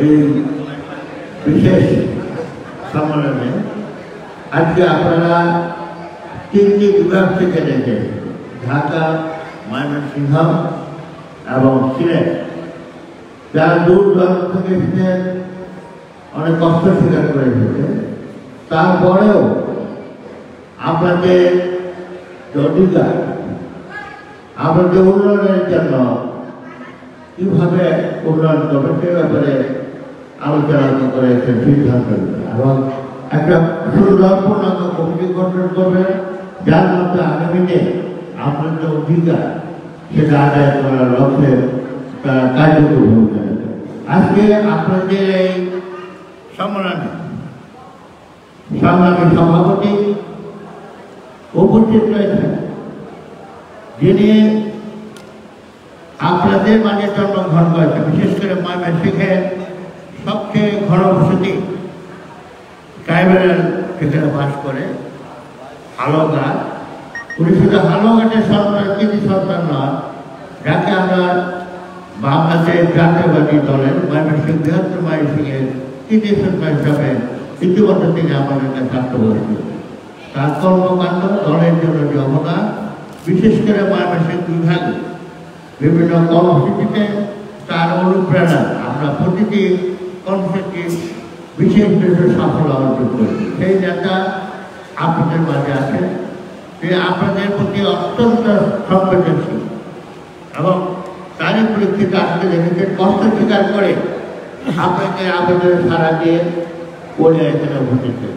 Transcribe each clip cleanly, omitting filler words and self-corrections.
এই বিশেষ সম্মেলনে আজকে আপনারা তিনটি বিভাগ থেকে দেখে ঢাকা, ময়মনসিংহ এবং সিলেট, যারা দূর দূরান্ত থেকে এসেছেন, অনেক কষ্ট স্বীকার করে এসেছে, তারপরেও আপনাদের অধিকার, আপনাদের উন্নয়নের জন্য কীভাবে উন্নয়ন করবে সে ব্যাপারে আলোচনা করে একটা সিদ্ধান্ত নেবে এবং একটা সুন্দর পূর্ণাঙ্গ কমিটি গঠন করবে, যার মধ্যে আগামীতে আপনাদের অধিকার সেটা আদায় করার লক্ষ্যে তারা কার্যকর ভূমিকা নেবে। আজকে আপনাদের এই সম্মেলনে সংগ্রামী সভাপতি উপস্থিত রয়েছেন, যিনি আপনাদের মাঝে জন্মগ্রহণ করেছেন, বিশেষ করে ময়মনসিংহের সবচেয়ে ঘনবসতি ট্রাইবেল সেখানে বাস করে হালুয়াঘাট। উনি শুধু হালুয়াঘাটের সন্তান, কৃতি সন্তান নয়, যাকে আমরা বাংলাদেশ জাতীয়বাদী দলের ময়মনসিংহ বৃহত্তর ময়মনসিংহের কৃতি সন্তান হিসাবে ইতিমধ্যে তিনি আমাদের কাছে আত্মপ্রকাশ। তার কর্মকাণ্ড, দলের জন্য যে অবদান, বিশেষ করে ময়মনসিংহ বিভাগে বিভিন্ন কর্মসূচিতে তার অনুপ্রেরণা আমরা প্রতিটি কর্মসূচি বিশেষ বিশেষ সাফল্য অর্জন করি। সেই নেতা আপনাদের মাঝে আছেন, তিনি আপনাদের প্রতি অত্যন্ত সংবেদনশীল এবং তারই পরীক্ষিত আজকে দেখেছেন কষ্ট স্বীকার করে আপনাকে আবেদন সারা দিয়ে পড়ে এখানে বসেছে।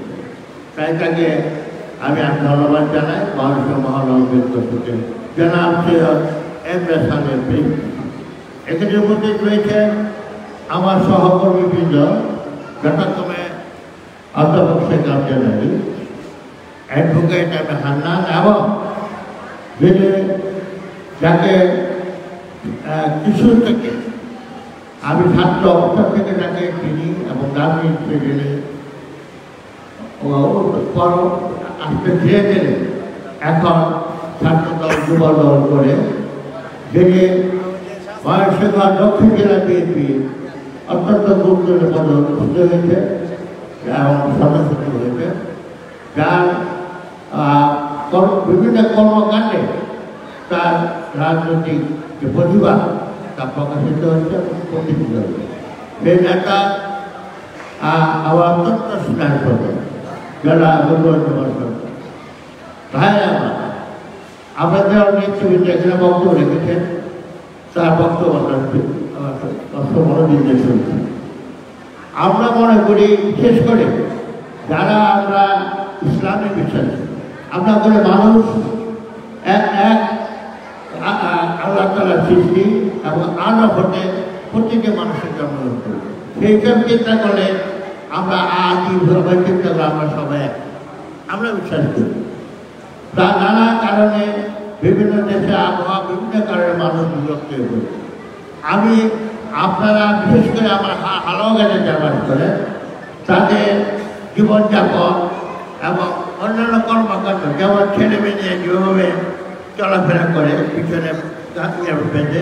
তাই তাকে আমি ধন্যবাদ জানাই। মানুষের মহানগর করতে জনাব এখানে উপস্থিত রয়েছেন আমার সহকর্মীবৃন্দ, যথাক্রমে অধ্যাপক শেখ আব্দুল আলী, অ্যাডভোকেট হান্নান এবং যিনি যাকে কিশোর থেকে আমি ছাত্র অবস্থা থেকে যাকে চিনি এবং রাজনীতি গেলে আসতে ধীরে ধীরে এখন ছাত্রদল যুব দল করে যিনি ময়মনসিংহ দক্ষিণ জেলা বিএনপি অত্যন্ত গুরুত্বপূর্ণ পদে হয়েছে এবং সদস্য হয়েছে, যার বিভিন্ন কর্মকাণ্ডে তার রাজনৈতিক যে প্রতিভা তা প্রকাশিত হচ্ছে, প্রতিষ্ঠিত হচ্ছে। সেই নেতা আমার অত্যন্ত স্নেহপদ যারা ভাই আপনাদের নেতৃবৃন্দ এখানে বক্তব্য রেখেছেন, তার বক্তব্য মনোযোগ দিয়ে শুনছি। আমরা মনে করি বিশেষ করে যারা আমরা ইসলামে বিশ্বাসী, আমরা করে মানুষ এক এক আল্লাহ তাআলার সৃষ্টি এবং আলো হতে প্রত্যেকে মানুষের জন্মগ্রহণ করি। সেই সব চিন্তা করলে আমরা আজীবভাবে চিন্তা করে আমরা সবাই আমরা বিশ্বাস করি। তা নানা কারণে বিভিন্ন দেশে আবহাওয়া, বিভিন্ন কারণে মানুষ বিভক্ত হয়ে পড়ে। আমি আপনারা বিশেষ করে আমার হালুয়াঘাটে যাবার করে তাদের জীবনযাপন এবং অন্যান্য কর্মকাণ্ড, যেমন ছেলে মেয়ে যেভাবে চলাফেরা করে পিছনে বেঁধে,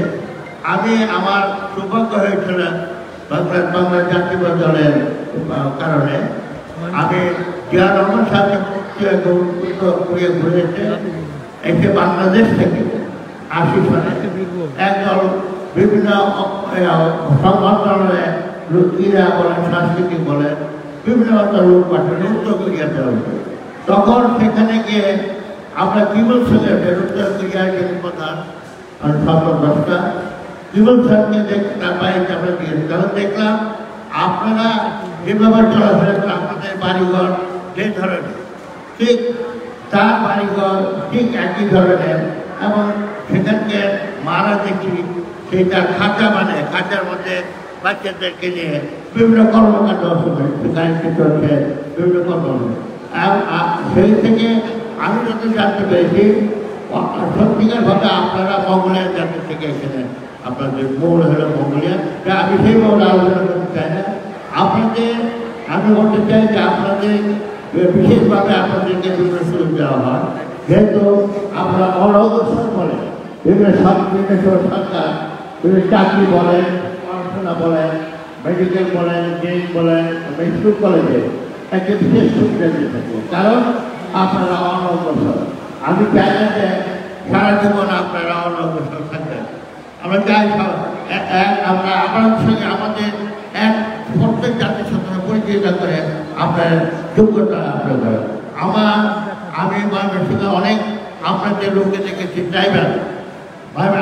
আমি আমার সৌভাগ্য হয়েছিল বাংলা জাতীয়বাদী দলের কারণে আমি জিয়া রহমান সাহেবকে ঘুরেছে এসে বাংলাদেশ থেকে 80 সালে একদল বিভিন্ন সংগঠনের ক্রীড়া বলেন, সাংস্কৃতিক বলেন, বিভিন্ন লোক পাঠানো উত্তর কোরিয়াতে হয়েছে। তখন সেখানে গিয়ে আমরা কিবল স্যারের উত্তর কোরিয়ার যিনি প্রধান দশটা কিবল স্যারকে দেখতে পাই, আমরা গিয়েছি। তখন দেখলাম আপনারা যেভাবে চলাফেরা করে আপনাদের বাড়িঘর যে ধরনের, ঠিক তার বাড়িঘর ঠিক একই ধরনের এবং সেখানকে মারা দেখি সেইটা খাঁচা, মানে খাঁচার মধ্যে বাচ্চাদেরকে নিয়ে বিভিন্ন কর্মকাণ্ড চলছে, বিভিন্ন কর্মকাণ্ড। সেই থেকে আমি যত জানতে পেরেছি সত্যিকারভাবে আপনারা মঙ্গোলিয়ান জাতি থেকে এখানে আপনাদের মূল হলো মঙ্গোলিয়ান, যা আমি সেইভাবে আলোচনা করতে চাই না। আপনাদের আমি বলতে চাই যে আপনাদের বিশেষভাবে আপনাদেরকে বিভিন্ন সুযোগ দেওয়া হয়, যেহেতু আমরা অনগ্রসর বলে বিভিন্ন সরকার বিভিন্ন চাকরি বলেন, পড়াশোনা বলেন, মেডিকেল বলেন, ইঞ্জিনিয়ারিং বলেন, স্কুল কলেজে একটা বিশেষ সুবিধা দিয়ে থাকবো, কারণ আপনারা অনগ্রসর। আমি চাই না যে সারা জীবন আপনারা অনগ্রসর থাকবেন। আমরা চাই আমরা আপনার সঙ্গে আমাদের এক প্রত্যেক জাতির সাথে পরিচর্যা করে আপনার যোগ্যতা আপনার করেন। আমি ময়মনসিংহে অনেক আপনাদের লোককে দেখেছি, ড্রাইভার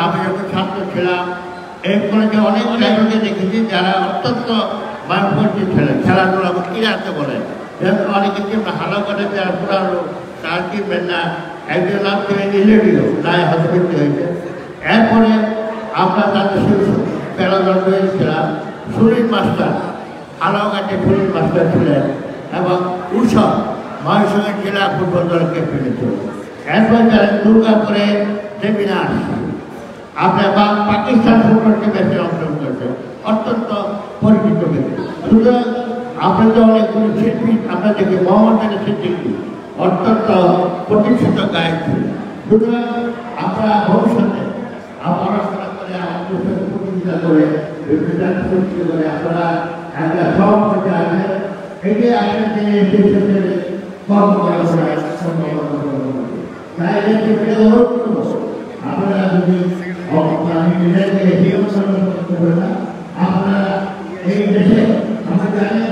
আমি যখন ছাত্র ছিলাম এই কলেজে অনেক ড্রাইভারকে দেখেছি যারা অত্যন্ত মানপন্থী ছিলেন, খেলাধুলা ক্রীড়াতে বলে অনেকে কিংবা ভালো করে যারা পুরানো তার কিনবেন না, একজন নাম ছিলেন ইলেডিও রায় হসপিটাল হয়েছে। এরপরে আমরা তাদের খেলাধুলা হয়েছিলাম সুনীল মাস্টার, হালাঘাটে সুনীল মাস্টার ছিলেন এবং উৎসব ময়মনসিংহ জেলা ফুটবল দল ক্যাপ্টেন ছিল। এরপর যারা দুর্গাপুরে দেবীনাথ আপনার পাকিস্তান ফুটবলকে ম্যাচে অংশগ্রহণ করছে, অত্যন্ত পরিচিত ব্যক্তি। সুতরাং আপনাদের অনেকগুলো শিল্পী আমরা দেখি, মোহাম্মদ সিদ্দিকী অত্যন্ত প্রতিষ্ঠিত গায়ক ছিল। সুতরাং আমরা ভবিষ্যতে পড়াশোনা করে আমাদের সাথে প্রতিযোগিতা করে করে আপনারা একটা সভাপতি আসবেন, এটি আপনাদের দেশের আপনারা যদি আপনারা এই দেশে আমরা জানেন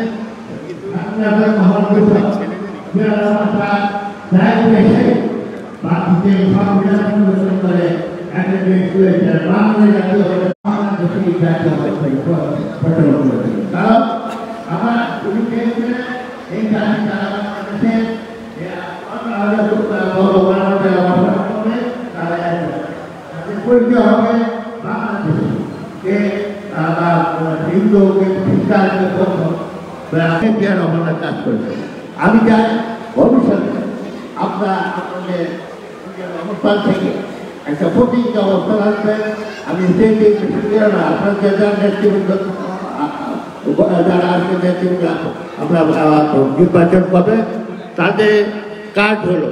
করে আমি চাই ভবিষ্যতে আপনাদের অবস্থান থেকে একটা প্রতিজ্ঞ অবস্থান আসবে। আমি আপনার যারা আসবে নেতৃবৃন্দ আপনারা নির্বাচন করবে, তাদের কাজ হলো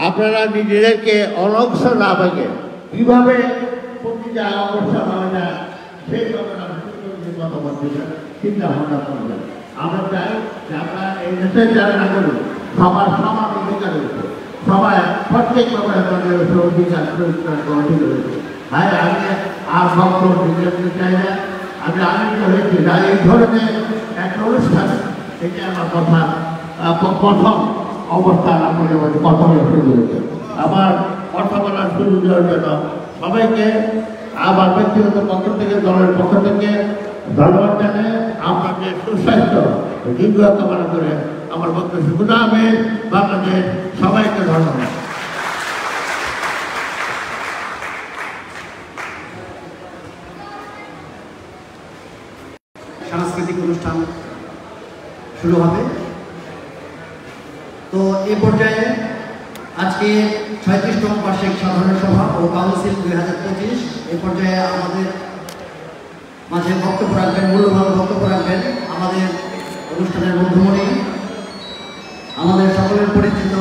আপনারা নিজেদেরকে অনগ্রসর না ভাগে কীভাবে প্রতিটা অবস্থা হবে না সেই মতামত চিন্তা ভাবনা করবেন। আমরা চাই যে আমরা এই দেশের যারা নাগরিক সবার সমান অধিকার রয়েছে, সবাই প্রত্যেক ব্যাপারে তাদের অধিকার রয়েছে। হ্যাঁ, আমি আর বক্তব্য দিতে চাই না, আমি আনন্দ হয়েছি এই ধরনের একটা অনুষ্ঠান, এটা আমার কথা প্রথম অবস্থান আপনাদের মধ্যে কথা বলা শুরু হয়েছে। আমার কথা বলার সুযোগ দেওয়ার জন্য সবাইকে আমার ব্যক্তিগত পক্ষ থেকে, দলের পক্ষ থেকে ধন্যবাদ জানাই। আপনাদের সুস্বাস্থ্য দীর্ঘ কামনা করে আমার বক্তব্য শুরু হবে। বাংলাদেশ সবাইকে ধন্যবাদ। সাংস্কৃতিক অনুষ্ঠান শুরু হবে। তো এই পর্যায়ে আজকে 36তম বার্ষিক সাধারণ সভা ও কাউন্সিল 2025 এই পর্যায়ে আমাদের মাঝে বক্তব্য রাখবেন, মূল্যবান বক্তব্য রাখবেন আমাদের অনুষ্ঠানের মধ্যমণি, আমাদের সকলের পরিচিত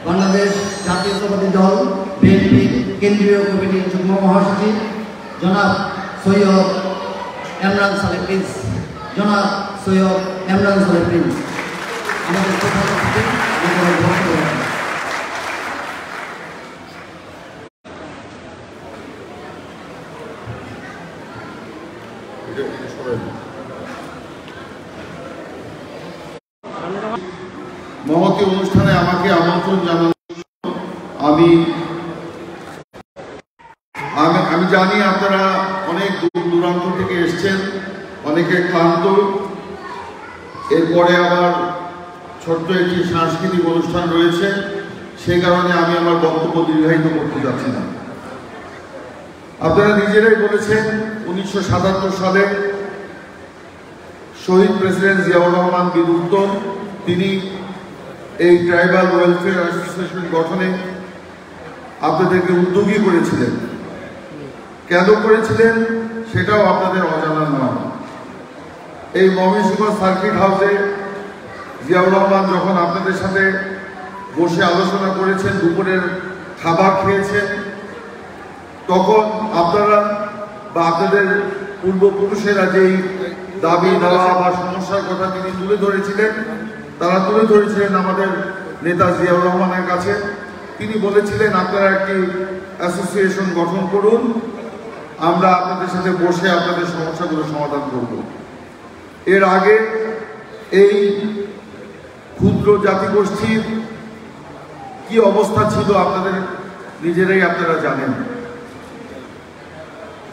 বাংলাদেশ জাতীয়তাবাদী দল বিএনপি কেন্দ্রীয় কমিটির যুগ্ম মহাসচিব জনাব সৈয়দ এমরান সালেহ প্রিন্স। জনাব সৈয়দ এমরান সালেহ প্রিন্স আমাদের প্রধান অতিথি, আমাদের বক্তব্য রাখবেন। মহতী অনুষ্ঠানে আমাকে আমন্ত্রণ জানানো, আমি জানি আপনারা অনেক দূর দূরান্ত থেকে এসছেন, অনেকে ক্লান্ত। এরপরে আবার ছোট্ট একটি সাংস্কৃতিক অনুষ্ঠান রয়েছে, সেই কারণে আমি আমার বক্তব্য দীর্ঘায়িত করতে যাচ্ছি না। আপনারা নিজেরাই বলেছেন 1977 সালে শহীদ প্রেসিডেন্ট জিয়াউর রহমান বিলুপ্ত, তিনি এই ট্রাইবাল ওয়েলফেয়ার অ্যাসোসিয়েশন গঠনে আপনাদেরকে উদ্যোগী করেছিলেন। কেন করেছিলেন সেটাও আপনাদের অজানা নয়। এই ময়মনসিংহ সার্কিট হাউসে জিয়াউর রহমান যখন আপনাদের সাথে বসে আলোচনা করেছেন, দুপুরের খাবার খেয়েছেন, তখন আপনারা বা আপনাদের পূর্বপুরুষেরা যেই দাবি দেওয়া বা সমস্যার কথা তিনি তুলে ধরেছিলেন, তারা তুলে ধরেছিলেন আমাদের নেতা জিয়াউর রহমানের কাছে। তিনি বলেছিলেন আপনারা একটি অ্যাসোসিয়েশন গঠন করুন, আমরা আপনাদের সাথে বসে আপনাদের সমস্যাগুলো সমাধান করব। এর আগে এই ক্ষুদ্র জাতিগোষ্ঠীর কি অবস্থা ছিল আপনাদের নিজেরাই আপনারা জানেন।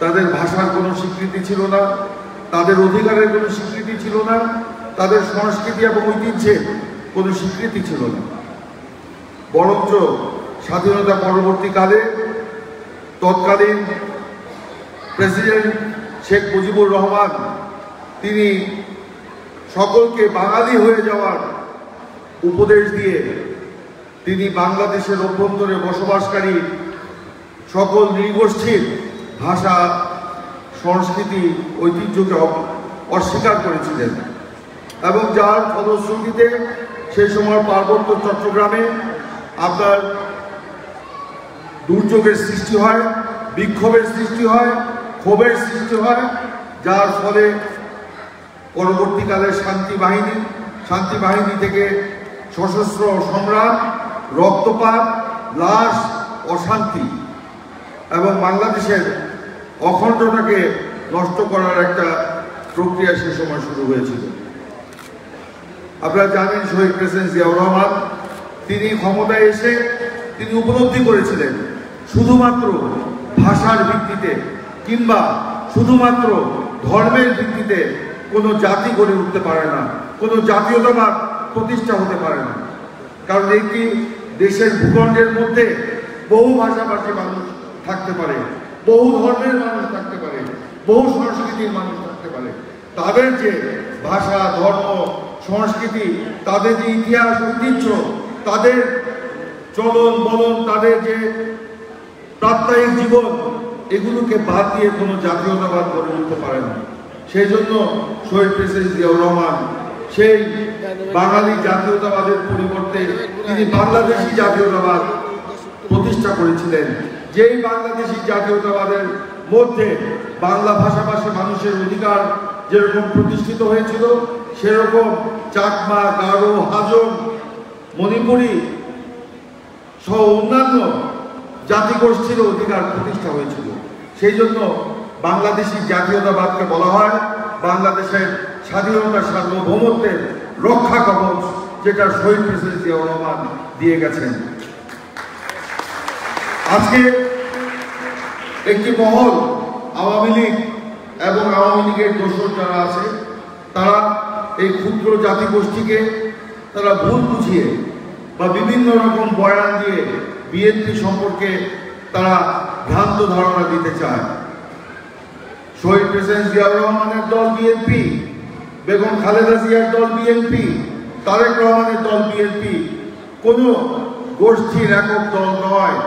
তাদের ভাষার কোনো স্বীকৃতি ছিল না, তাদের অধিকারের কোনো স্বীকৃতি ছিল না, তাদের সংস্কৃতি এবং ঐতিহ্যের কোনো স্বীকৃতি ছিল না। বরঞ্চ স্বাধীনতা পরবর্তীকালে তৎকালীন প্রেসিডেন্ট শেখ মুজিবুর রহমান তিনি সকলকে বাঙালি হয়ে যাওয়ার উপদেশ দিয়ে তিনি বাংলাদেশের অভ্যন্তরে বসবাসকারী সকল নৃগোষ্ঠীর ভাষা, সংস্কৃতি, ঐতিহ্যকে অস্বীকার করেছিলেন এবং যার ফলশ্রুতিতে সেই সময় পার্বত্য চট্টগ্রামে আপনার দুর্যোগের সৃষ্টি হয়, বিক্ষোভের সৃষ্টি হয়, ক্ষোভের সৃষ্টি হয়, যার ফলে পরবর্তীকালে শান্তি বাহিনী থেকে সশস্ত্র সংগ্রাম, রক্তপাত, লাশ, অশান্তি এবং বাংলাদেশের অখণ্ডতাকে নষ্ট করার একটা প্রক্রিয়া সে সময় শুরু হয়েছিল। আপনারা জানেন শহীদ প্রেসিডেন্ট জিয়াউর রহমান তিনি ক্ষমতায় এসে তিনি উপলব্ধি করেছিলেন শুধুমাত্র ভাষার ভিত্তিতে কিংবা শুধুমাত্র ধর্মের ভিত্তিতে কোনো জাতি গড়ে উঠতে পারে না, কোনো জাতীয়তাবাদ প্রতিষ্ঠা হতে পারে না। কারণ একটি দেশের ভূখণ্ডের মধ্যে বহু ভাষাভাষী মানুষ থাকতে পারে, বহু ধর্মের মানুষ থাকতে পারে, বহু সংস্কৃতির মানুষ থাকতে পারে। তাদের যে ভাষা, ধর্ম, সংস্কৃতি, তাদের যে ইতিহাস, ঐতিহ্য, তাদের চলন বলন, তাদের যে প্রাত্যহিক জীবন, এগুলোকে বাদ দিয়ে কোনো জাতীয়তাবাদ গড়ে উঠতে পারে না। সেই জন্য শহীদ প্রেসিডেন্ট জিয়াউর রহমান সেই বাঙালি জাতীয়তাবাদের পরিবর্তে তিনি বাংলাদেশি জাতীয়তাবাদ প্রতিষ্ঠা করেছিলেন। যেই বাংলাদেশি জাতীয়তাবাদের মধ্যে বাংলা ভাষাভাষী মানুষের অধিকার যেরকম প্রতিষ্ঠিত হয়েছিল, সেরকম চাকমা, গারো, হাজং, মণিপুরী সহ অন্যান্য জাতিগোষ্ঠীর অধিকার প্রতিষ্ঠা হয়েছিল। সেই জন্য বাংলাদেশি জাতীয়তাবাদকে বলা হয় বাংলাদেশের স্বাধীনতা, সার্বভৌমত্বের রক্ষা কবচ, যেটা শহীদ প্রেসিডেন্ট জিয়াউর রহমান দিয়ে গেছেন। আজকে একটি মহল, আওয়ামী লীগ এবং আওয়ামী লীগের দোসর যারা আছে, তারা এই ক্ষুদ্র জাতিগোষ্ঠীকে তারা ভুল বুঝিয়ে বা বিভিন্ন রকম বয়ান দিয়ে বিএনপি সম্পর্কে তারা ভ্রান্ত ধারণা দিতে চায়। শহীদ প্রেসিডেন্ট জিয়াউর রহমানের দল বিএনপি, বেগম খালেদা জিয়ার দল বিএনপি, তারেক রহমানের দল বিএনপি, কোনো গোষ্ঠীর একক দল নয়।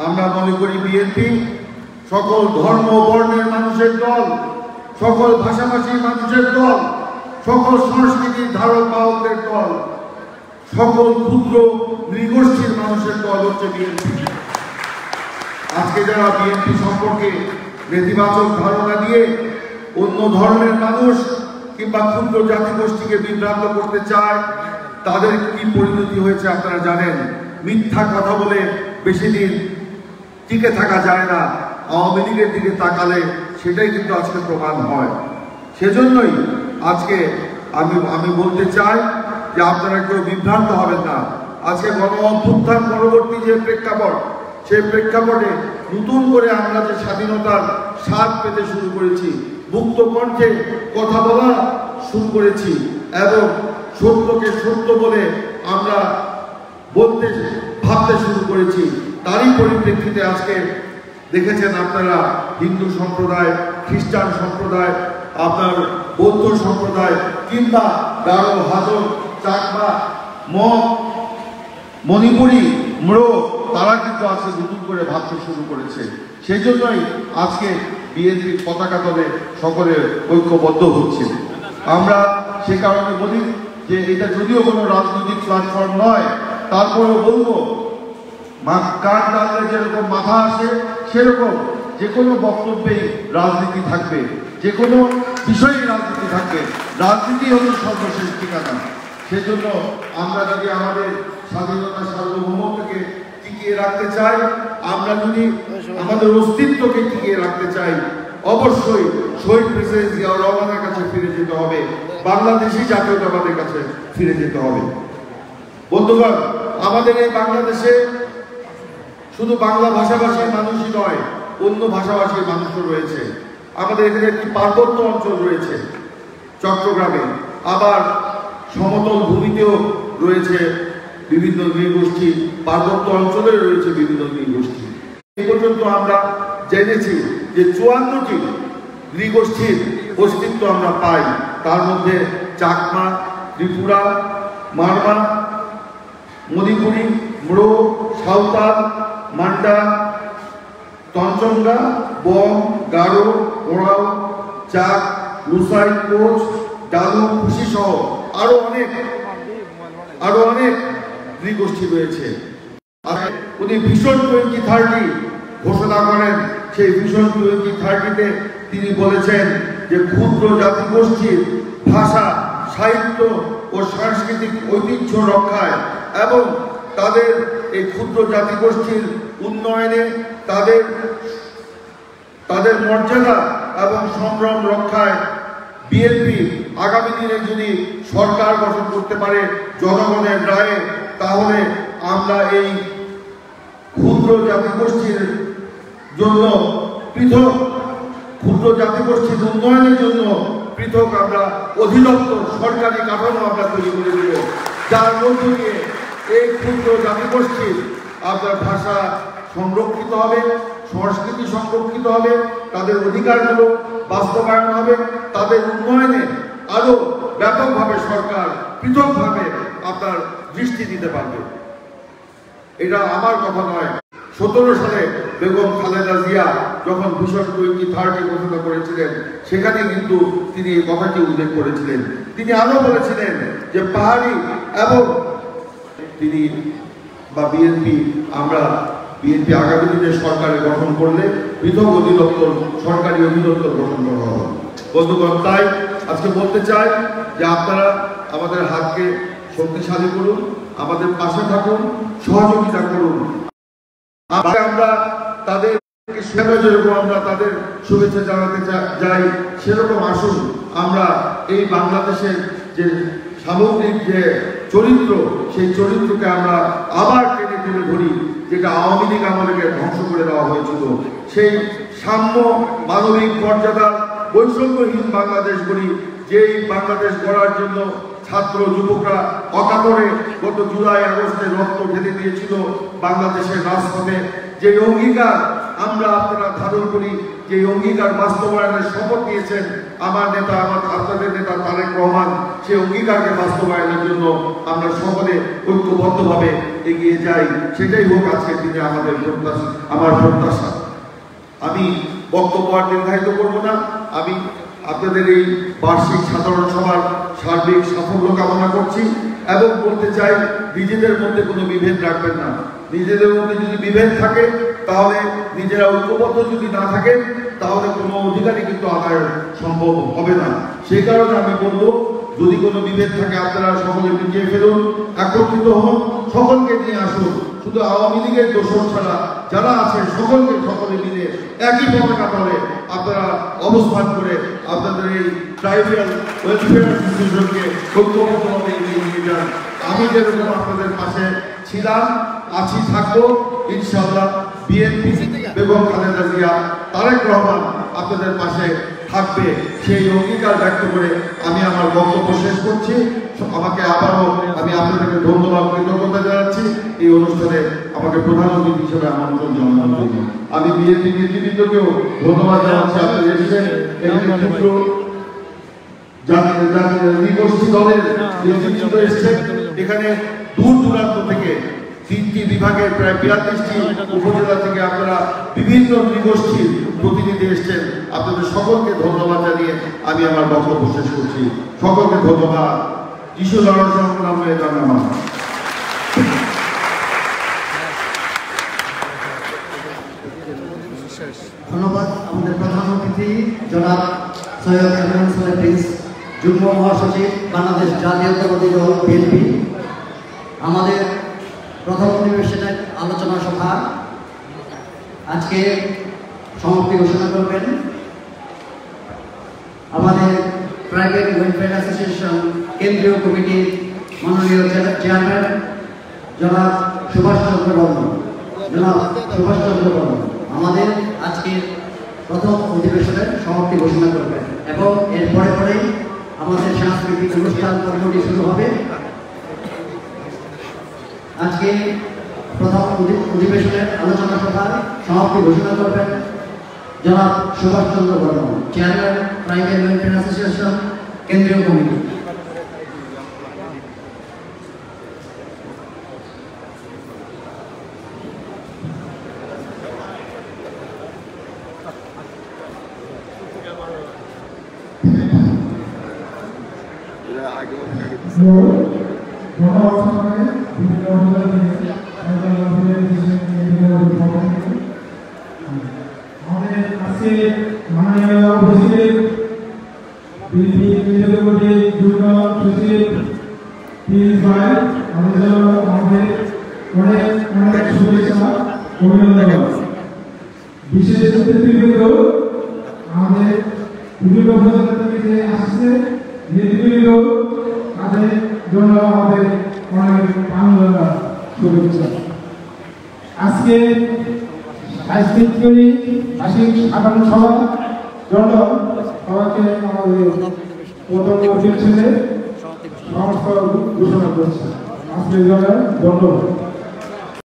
আমরা মনে করি বিএনপি সকল ধর্ম বর্ণের মানুষের দল, সকল ভাষাভাষীর মানুষের দল, সকল সংস্কৃতির ধারক বাহকদের দল, সকল ক্ষুদ্র নৃগোষ্ঠীর মানুষের দল হচ্ছে বিএনপি। আজকে যারা বিএনপি সম্পর্কে নেতিবাচক ধারণা দিয়ে অন্য ধর্মের মানুষ কিংবা ক্ষুদ্র জাতিগোষ্ঠীকে বিভ্রান্ত করতে চায়, তাদের কি পরিণতি হয়েছে আপনারা জানেন। মিথ্যা কথা বলে বেশি দিন টিকে থাকা যায় না। আওয়ামী লীগের দিকে তাকালে সেটাই কিন্তু আজকে প্রমাণ হয়। সেজন্যই আজকে আমি বলতে চাই যে আপনারা কেউ বিভ্রান্ত হবেন না। আজকে গণ অভ্যুত্থান পরবর্তী যে প্রেক্ষাপট, সেই প্রেক্ষাপটে নতুন করে আমরা যে স্বাধীনতার স্বাদ পেতে শুরু করেছি, মুক্ত কণ্ঠে কথা বলা শুরু করেছি এবং সত্যকে সত্য বলে আমরা ভাবতে শুরু করেছি, তারই পরিপ্রেক্ষিতে আজকে দেখেছেন আপনারা হিন্দু সম্প্রদায়, খ্রিস্টান সম্প্রদায়, আপনার বৌদ্ধ সম্প্রদায় কিংবা গারো, হাজং, চাকমা, মণিপুরী, ম্রো, তারা কিন্তু আজকে নতুন করে ভাবতে শুরু করেছে। সেই জন্যই আজকে বিএনপির পতাকা তলে সকলে ঐক্যবদ্ধ হচ্ছে। আমরা সে কারণে বলি যে এটা যদিও কোনো রাজনৈতিক প্ল্যাটফর্ম নয়, তারপরেও বলবো কান টানলে যেরকম মাথা আসে সেরকম যে কোনো বক্তব্যেই রাজনীতি থাকবে, যে কোনো বিষয়েই রাজনীতি থাকবে। রাজনীতি হল সর্বশেষ ঠিকানা। সেজন্য আমরা যদি আমাদের স্বাধীনতা সার্বভৌমত্বকে টিকিয়ে রাখতে চাই, আমরা যদি আমাদের অস্তিত্বকে টিকিয়ে রাখতে চাই, অবশ্যই শহীদ প্রেসিডেন্ট জিয়াউর রহমানের কাছে ফিরে যেতে হবে, বাংলাদেশি জাতীয়তাবাদের কাছে ফিরে যেতে হবে। বন্ধুগণ, আমাদের এই বাংলাদেশে শুধু বাংলা ভাষাভাষীর মানুষই নয়, অন্য ভাষাভাষীর মানুষও রয়েছে। আমাদের এখানে একটি পার্বত্য অঞ্চল রয়েছে চট্টগ্রামে, আবার সমতল ভূমিতেও রয়েছে বিভিন্ন নৃগোষ্ঠী, পার্বত্য অঞ্চলে রয়েছে বিভিন্ন নৃগোষ্ঠী। এই পর্যন্ত আমরা জেনেছি যে 54টি নৃগোষ্ঠীর অস্তিত্ব আমরা পাই। তার মধ্যে চাকমা, ত্রিপুরা, মারমা, মণিপুরী, ম্রো, সাঁওতাল, মান্ডা, তঞ্চঙ্গা, বম, গারো, ওরাও, চাক, লুসাই, কোচ, ডালু, খুশি সহ আরো অনেক নৃগোষ্ঠী রয়েছে। উনি ভিশন 2030 ঘোষণা করেন। সেই ভিশন 2030-তে তিনি বলেছেন যে ক্ষুদ্র জাতিগোষ্ঠীর ভাষা, সাহিত্য ও সাংস্কৃতিক ঐতিহ্য রক্ষায় এবং তাদের এই ক্ষুদ্র জাতিগোষ্ঠীর উন্নয়নে তাদের মর্যাদা এবং সম্ভ্রম রক্ষায় বিএনপি আগামী দিনে যদি সরকার গঠন করতে পারে জনগণের রায়ে, তাহলে আমরা এই ক্ষুদ্র জাতিগোষ্ঠীর জন্য পৃথক, ক্ষুদ্র জাতিগোষ্ঠীর উন্নয়নের জন্য পৃথক আমরা অধিদপ্তর, সরকারি কাঠামো আমরা তৈরি করে দেব, যার মধ্য দিয়ে এই ক্ষুদ্র জাতিগোষ্ঠীর আপনার ভাষা সংরক্ষিত হবে, সংস্কৃতি সংরক্ষিত হবে, তাদের অধিকারগুলো বাস্তবায়ন হবে, তাদের উন্নয়নে আরো ব্যাপকভাবে সরকার পৃথকভাবে আপনার দৃষ্টি দিতে পারবে। এটা আমার কথা নয়। 17 সালে বেগম খালেদা জিয়া যখন ভিশন 2030 ঘোষণা করেছিলেন, সেখানে কিন্তু তিনি এই কথাটি উল্লেখ করেছিলেন। তিনি আরো বলেছিলেন যে পাহাড়ি এবং তিনি বা বিএনপি আগামী দিনে সরকারের গঠন করলে পৃথক অধিদপ্তর, সরকারি অধিদপ্তর গঠন করা হবে। বন্ধুগণ, তাই আজকে বলতে চাই যে আপনারা আমাদের হাতকে শক্তিশালী করুন, আমাদের পাশে থাকুন, সহযোগিতা করুন। আমরা তাদের যেরকম আমরা তাদের শুভেচ্ছা জানাতে যাই, সেরকম আসুন আমরা এই বাংলাদেশের যে সামগ্রিক যে চরিত্র, সেই চরিত্রকে আমরা আবার টেনে টেনে ধরি, যেটা আওয়ামী লীগ আমাদেরকে ধ্বংস করে দেওয়া হয়েছিল। সেই সাম্য, মানবিক মর্যাদা, বৈষম্যহীন বাংলাদেশ গড়ি, যেই বাংলাদেশ গড়ার জন্য ছাত্র যুবকরা অকাতরে গত জুলাই আগস্টে রক্ত ঢেলে দিয়েছিল বাংলাদেশের রাজপথে, যে অঙ্গীকার আমরা আপনারা ধারণ করি, যে অঙ্গীকার বাস্তবায়নের শপথ নিয়েছেন আমার নেতা, আপনাদের নেতা তারেক রহমান, সেই অঙ্গীকারকে বাস্তবায়নের জন্য আমরা সকলে ঐক্যবদ্ধভাবে এগিয়ে যাই। সেটাই হোক আজকের দিনে আমাদের আমার প্রত্যাশা। আমি বক্তব্য আর নির্ধারিত করব না। আমি আপনাদের এই বার্ষিক সাধারণ সভার সার্বিক সাফল্য কামনা করছি এবং বলতে চাই, নিজেদের মধ্যে কোনো বিভেদ রাখবেন না। নিজেদের মধ্যে যদি বিভেদ থাকে, তাহলে নিজেরা ঐক্যবদ্ধ যদি না থাকে, তাহলে কোনো অধিকারই কিন্তু আদায় সম্ভব হবে না। সেই কারণে আমি বলবো, যদি কোনো বিভেদ থাকে আপনারা সকলে মিটিয়ে ফেলুন, একত্রিত হন, সকলকে নিয়ে আসুন। শুধু আওয়ামী লীগের দোষর ছাড়া যারা আছে সকলে মিলে একই পতাকা তলে আপনারা অবস্থান করে আপনাদের এই ট্রাইবাল ওয়েলফেয়ার অ্যাসোসিয়েশনকে ঐক্যবদ্ধভাবে এগিয়ে নিয়ে যান। আমি যেরকম আপনাদের পাশে ছিলাম, আছি, থাকবো ইনশাআল্লাহ। বিএনপি, বেগম খালেদা জিয়া, তারেক রহমান আপনাদের পাশে থাকবে, সেই অঙ্গীকার ব্যক্ত করে আমি আমার বক্তব্য শেষ করছি। আমাকে আবারও আমি আপনাদেরকে ধন্যবাদ, কৃতজ্ঞতা জানাচ্ছি এই অনুষ্ঠানে আমাকে প্রধান অতিথি হিসেবে আমন্ত্রণ জানানোর জন্য। আমি বিএনপি নেতৃবৃন্দকেও ধন্যবাদ জানাচ্ছি। আপনাদের এসেছেন, এখানে ক্ষুদ্র নৃগোষ্ঠী দলের নেতৃত্ব এসেছেন, এখানে দূর দূরান্ত থেকে 3টি বিভাগের প্রায় 42টি উপজেলা থেকে আপনারা বিভিন্ন নৃগোষ্ঠীর প্রতিনিধি এসেছেন। আপনাদের সকলকে ধন্যবাদ জানিয়ে আমি আমার বক্তব্য শেষ করছি। সকলকে ধন্যবাদ। যিশু লড়ার সংগ্রামে জানালাম। ধন্যবাদ আমাদের প্রধান অতিথি জনাব সৈয়দ এমন সালে প্রিন্স যুগ্ম মহাসচিব বাংলাদেশ জাতীয়তাবাদী দল বিএনপি। আমাদের প্রথম অধিবেশনের আলোচনা সভা আজকে সমাপ্তি ঘোষণা করবেন আমাদের প্রাইভেট ওয়েলফেয়ার অ্যাসোসিয়েশন কেন্দ্রীয় কমিটির মাননীয় চেয়ারম্যান জনাব সুভাষ চন্দ্র বর্মন। আমাদের আজকের প্রথম অধিবেশনের সমাপ্তি ঘোষণা করবেন এবং এর পরে পরেই আমাদের সাংস্কৃতিক অনুষ্ঠান পর্বটি শুরু হবে। আজকে প্রথম অধিবেশনের আলোচনা সভার সমাপ্তি ঘোষণা করবেন জনাব Subhash Chandra Barman, chairman private welfare association কেন্দ্রীয় কমিটি। আমাদের আজকে মাননীয় উপস্থিত বিএনপি যুগ্ম সচিব ভাই আমাদের অনেক অনেক শুভেচ্ছা অভিনন্দন। বিশেষ অতিথিবৃন্দ আমাদের বিভিন্ন উপজেলা থেকে আসছে নেতৃবৃন্দ, তাদের জন্য আমাদের অনেক আনন্দ শুভেচ্ছা। আজকে সাধারণ সভা জন্য সবাইকে আমাদের প্রথম অতিথি ছেলে সংস্থা ঘোষণা করছে। আজকের জন্য ধন্যবাদ।